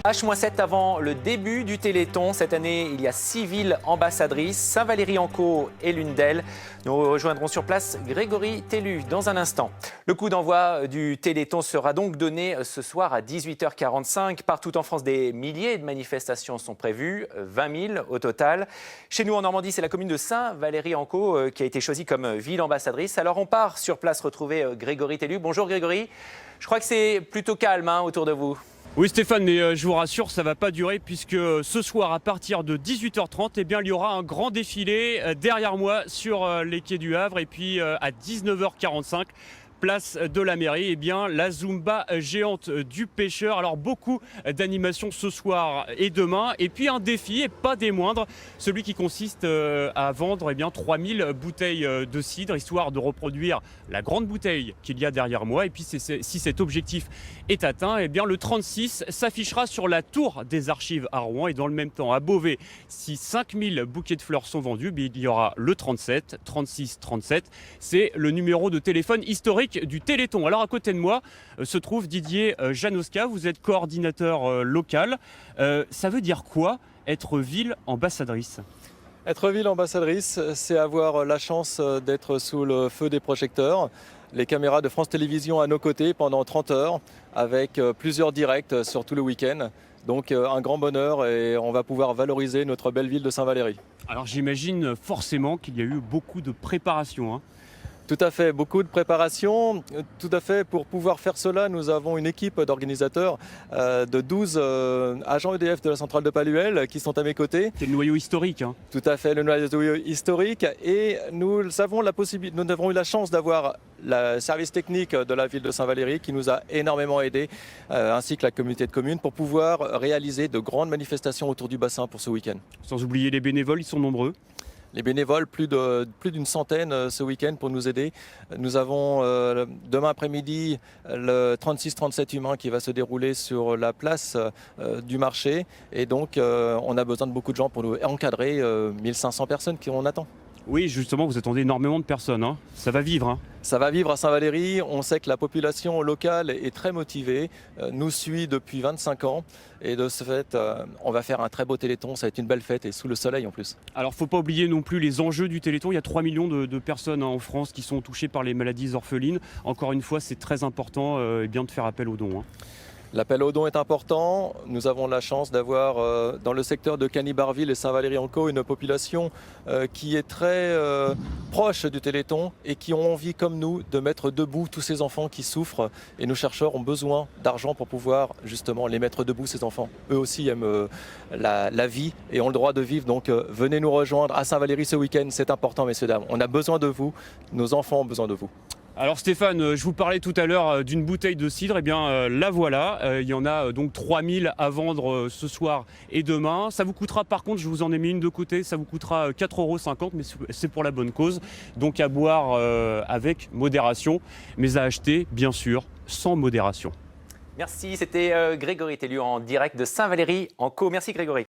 H-7 avant le début du Téléthon. Cette année, il y a 6 villes ambassadrices. Saint-Valery-en-Caux est l'une d'elles. Nous rejoindrons sur place Grégory Tellu dans un instant. Le coup d'envoi du Téléthon sera donc donné ce soir à 18h45. Partout en France, des milliers de manifestations sont prévues, 20 000 au total. Chez nous en Normandie, c'est la commune de Saint-Valery-en-Caux qui a été choisie comme ville ambassadrice. Alors on part sur place retrouver Grégory Tellu. Bonjour Grégory. Je crois que c'est plutôt calme autour de vous. Oui Stéphane, mais je vous rassure, ça ne va pas durer puisque ce soir à partir de 18h30, il y aura un grand défilé derrière moi sur les quais du Havre et puis à 19h45. Place de la mairie, la Zumba géante du pêcheur. Alors beaucoup d'animations ce soir et demain. Et puis un défi, et pas des moindres, celui qui consiste à vendre 3000 bouteilles de cidre, histoire de reproduire la grande bouteille qu'il y a derrière moi. Et puis si cet objectif est atteint, le 36 s'affichera sur la tour des archives à Rouen. Et dans le même temps, à Beauvais, si 5000 bouquets de fleurs sont vendus, il y aura le 37, 36, 37. C'est le numéro de téléphone historique du Téléthon. Alors à côté de moi se trouve Didier Janoska, vous êtes coordinateur local. Ça veut dire quoi être ville ambassadrice ? Être ville ambassadrice, c'est avoir la chance d'être sous le feu des projecteurs, les caméras de France Télévisions à nos côtés pendant 30 heures, avec plusieurs directs sur tout le week-end. Donc un grand bonheur et on va pouvoir valoriser notre belle ville de Saint-Valery. Alors j'imagine forcément qu'il y a eu beaucoup de préparation. Tout à fait, beaucoup de préparation. Tout à fait, pour pouvoir faire cela, nous avons une équipe d'organisateurs de 12 agents EDF de la centrale de Palluel qui sont à mes côtés. C'est le noyau historique. Tout à fait, le noyau historique. Et nous avons eu la chance d'avoir le service technique de la ville de Saint-Valery qui nous a énormément aidés, ainsi que la communauté de communes, pour pouvoir réaliser de grandes manifestations autour du bassin pour ce week-end. Sans oublier les bénévoles, ils sont nombreux. Les bénévoles, plus d'une centaine ce week-end pour nous aider. Nous avons demain après-midi le 36-37 humain qui va se dérouler sur la place du marché. Et donc on a besoin de beaucoup de gens pour nous encadrer 1500 personnes qu'on attend. Oui, justement, vous attendez énormément de personnes. Ça va vivre. Ça va vivre à Saint-Valery. On sait que la population locale est très motivée, nous suit depuis 25 ans. Et de ce fait, on va faire un très beau Téléthon. Ça va être une belle fête et sous le soleil en plus. Alors, il ne faut pas oublier non plus les enjeux du Téléthon. Il y a 3 millions de personnes en France qui sont touchées par les maladies orphelines. Encore une fois, c'est très important de faire appel aux dons. L'appel aux dons est important. Nous avons la chance d'avoir dans le secteur de Cany-Barville et Saint-Valery-en-Caux une population qui est très proche du Téléthon et qui ont envie, comme nous, de mettre debout tous ces enfants qui souffrent. Et nos chercheurs ont besoin d'argent pour pouvoir justement les mettre debout, ces enfants. Eux aussi aiment la vie et ont le droit de vivre. Donc venez nous rejoindre à Saint-Valery ce week-end. C'est important, messieurs, dames. On a besoin de vous. Nos enfants ont besoin de vous. Alors Stéphane, je vous parlais tout à l'heure d'une bouteille de cidre, la voilà, il y en a donc 3000 à vendre ce soir et demain. Ça vous coûtera, par contre, je vous en ai mis une de côté, ça vous coûtera 4,50 €, mais c'est pour la bonne cause. Donc à boire avec modération, mais à acheter, bien sûr, sans modération. Merci, c'était Grégory Tellu en direct de Saint-Valery-en-Caux. Merci Grégory.